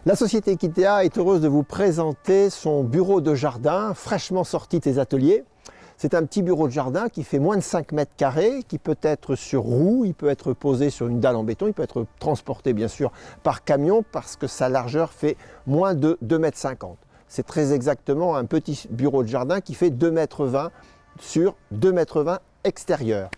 La société Kitea est heureuse de vous présenter son bureau de jardin fraîchement sorti de ses ateliers. C'est un petit bureau de jardin qui fait moins de 5 mètres carrés, qui peut être sur roue, il peut être posé sur une dalle en béton, il peut être transporté bien sûr par camion parce que sa largeur fait moins de 2,50 mètres. C'est très exactement un petit bureau de jardin qui fait 2,20 mètres sur 2,20 mètres extérieur.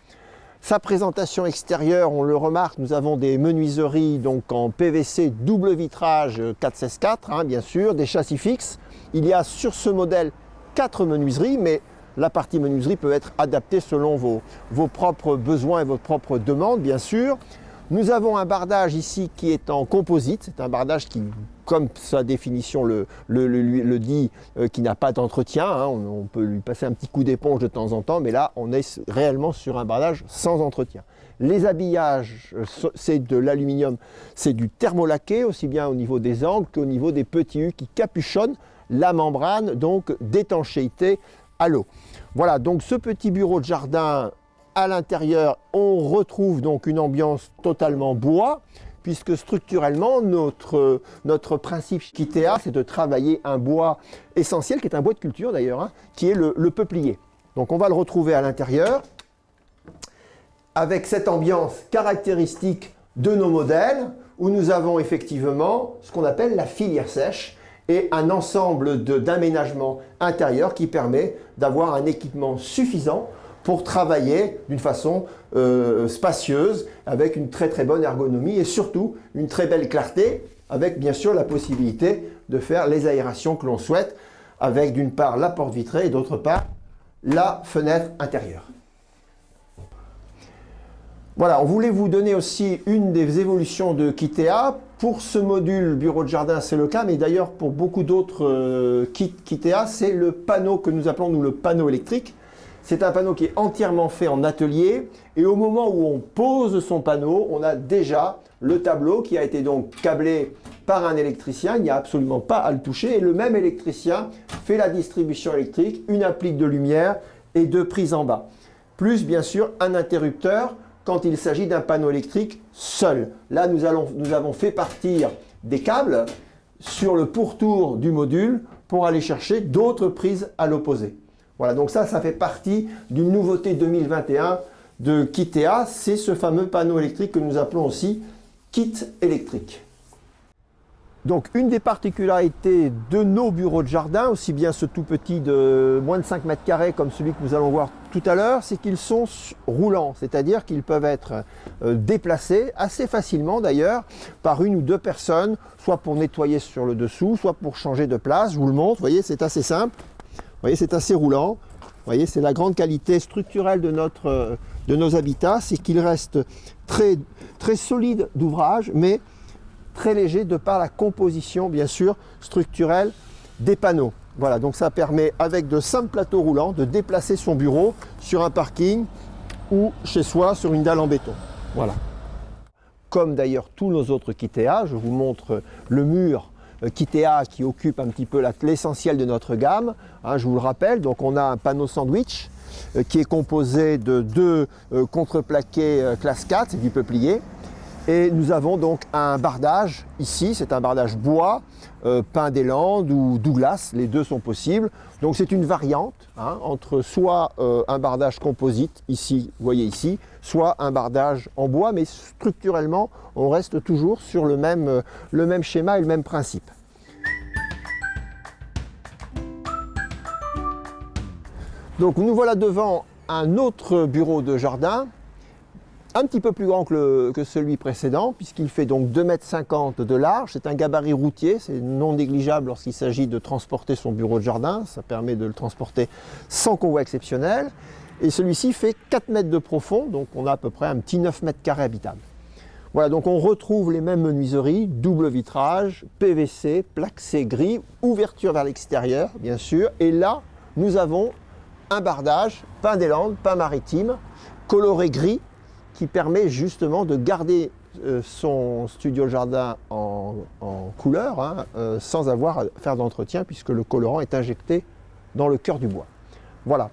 Sa présentation extérieure, on le remarque, nous avons des menuiseries donc en PVC double vitrage 4/16/4, bien sûr, des châssis fixes. Il y a sur ce modèle 4 menuiseries, mais la partie menuiserie peut être adaptée selon vos propres besoins et vos propres demandes, bien sûr. Nous avons un bardage ici qui est en composite. C'est un bardage qui, comme sa définition le dit, qui n'a pas d'entretien. On peut lui passer un petit coup d'éponge de temps en temps, mais là, on est réellement sur un bardage sans entretien. Les habillages, c'est de l'aluminium, c'est du thermolaqué, aussi bien au niveau des angles qu'au niveau des petits U qui capuchonnent la membrane, donc d'étanchéité à l'eau. Voilà, donc ce petit bureau de jardin. À l'intérieur, on retrouve donc une ambiance totalement bois, puisque structurellement, notre principe Kitea, c'est de travailler un bois essentiel, qui est un bois de culture d'ailleurs, qui est le peuplier. Donc on va le retrouver à l'intérieur, avec cette ambiance caractéristique de nos modèles, où nous avons effectivement ce qu'on appelle la filière sèche, et un ensemble d'aménagements intérieurs qui permet d'avoir un équipement suffisant pour travailler d'une façon spacieuse, avec une très bonne ergonomie et surtout une très belle clarté, avec bien sûr la possibilité de faire les aérations que l'on souhaite, avec d'une part la porte vitrée et d'autre part la fenêtre intérieure. Voilà, on voulait vous donner aussi une des évolutions de Kitea. Pour ce module bureau de jardin, c'est le cas, mais d'ailleurs pour beaucoup d'autres kits Kitea, c'est le panneau que nous appelons le panneau électrique. C'est un panneau qui est entièrement fait en atelier et au moment où on pose son panneau, on a déjà le tableau qui a été donc câblé par un électricien. Il n'y a absolument pas à le toucher et le même électricien fait la distribution électrique, une applique de lumière et 2 prises en bas. Plus bien sûr un interrupteur quand il s'agit d'un panneau électrique seul. Là, nous avons fait partir des câbles sur le pourtour du module pour aller chercher d'autres prises à l'opposé. Voilà, donc ça fait partie d'une nouveauté 2021 de Kitea, c'est ce fameux panneau électrique que nous appelons aussi kit électrique. Donc une des particularités de nos bureaux de jardin, aussi bien ce tout petit de moins de 5 mètres carrés comme celui que nous allons voir tout à l'heure, c'est qu'ils sont roulants, c'est-à-dire qu'ils peuvent être déplacés assez facilement d'ailleurs par 1 ou 2 personnes, soit pour nettoyer sur le dessous, soit pour changer de place. Je vous le montre, vous voyez, c'est assez simple. Vous voyez, c'est assez roulant. Vous voyez, c'est la grande qualité structurelle de nos habitats, c'est qu'ils restent très solides d'ouvrage, mais très légers de par la composition, bien sûr, structurelle des panneaux. Voilà, donc ça permet, avec de simples plateaux roulants, de déplacer son bureau sur un parking ou chez soi sur une dalle en béton. Voilà. Comme d'ailleurs tous nos autres Kitea, je vous montre le mur Kitea qui occupe un petit peu l'essentiel de notre gamme, je vous le rappelle. Donc on a un panneau sandwich qui est composé de 2 contreplaqués classe 4, c'est du peuplier, et nous avons donc un bardage ici, c'est un bardage bois, pin des Landes ou Douglas, les deux sont possibles. Donc c'est une variante entre soit un bardage composite ici, vous voyez ici, soit un bardage en bois, mais structurellement on reste toujours sur le même schéma et le même principe. Donc nous voilà devant un autre bureau de jardin, un petit peu plus grand que celui précédent, puisqu'il fait donc 2,50 m de large. C'est un gabarit routier, c'est non négligeable lorsqu'il s'agit de transporter son bureau de jardin. Ça permet de le transporter sans convoi exceptionnel. Et celui-ci fait 4 mètres de profond, donc on a à peu près un petit 9 mètres carrés habitable. Voilà, donc on retrouve les mêmes menuiseries, double vitrage, PVC, plaque gris, ouverture vers l'extérieur, bien sûr. Et là, nous avons un bardage, pin des Landes, pin maritime, coloré gris, qui permet justement de garder son studio jardin en couleur, sans avoir à faire d'entretien, puisque le colorant est injecté dans le cœur du bois. Voilà.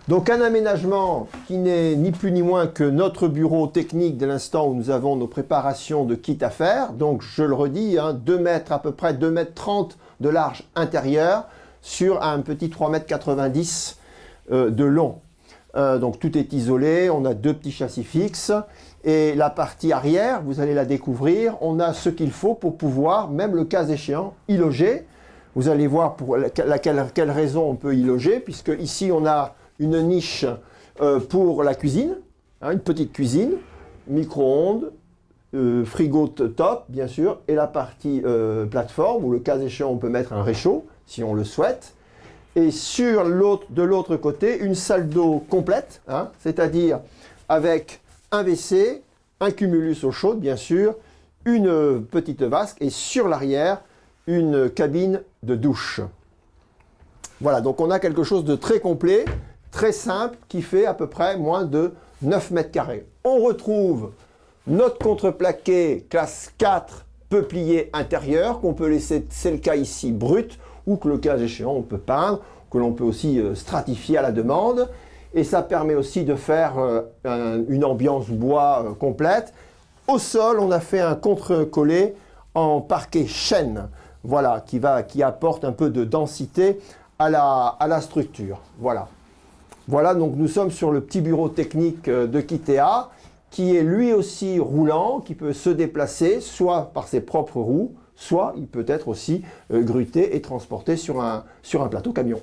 Donc un aménagement qui n'est ni plus ni moins que notre bureau technique dès l'instant où nous avons nos préparations de kit à faire. Donc je le redis, 2 mètres à peu près, 2 mètres 30 de large intérieur sur un petit 3,90 m de long. Donc tout est isolé, on a 2 petits châssis fixes. Et la partie arrière, vous allez la découvrir, on a ce qu'il faut pour pouvoir, même le cas échéant, y loger. Vous allez voir pour quelle raison on peut y loger, puisque ici on a une niche pour la cuisine, une petite cuisine, micro-ondes, frigo top bien sûr, et la partie plateforme, où le cas échéant on peut mettre un réchaud, si on le souhaite. Et de l'autre côté, une salle d'eau complète, c'est-à-dire avec un WC, un cumulus eau chaude, bien sûr, une petite vasque et sur l'arrière, une cabine de douche. Voilà, donc on a quelque chose de très complet, très simple, qui fait à peu près moins de 9 mètres carrés. On retrouve notre contreplaqué classe 4 peuplier intérieur, qu'on peut laisser, c'est le cas ici, brut, ou que le cas échéant, on peut peindre, que l'on peut aussi stratifier à la demande. Et ça permet aussi de faire une ambiance bois complète. Au sol, on a fait un contre-collé en parquet chêne, voilà, qui apporte un peu de densité à la structure. Voilà. Voilà, donc nous sommes sur le petit bureau technique de Kitea, qui est lui aussi roulant, qui peut se déplacer, soit par ses propres roues, soit il peut être aussi gruté et transporté sur un plateau camion.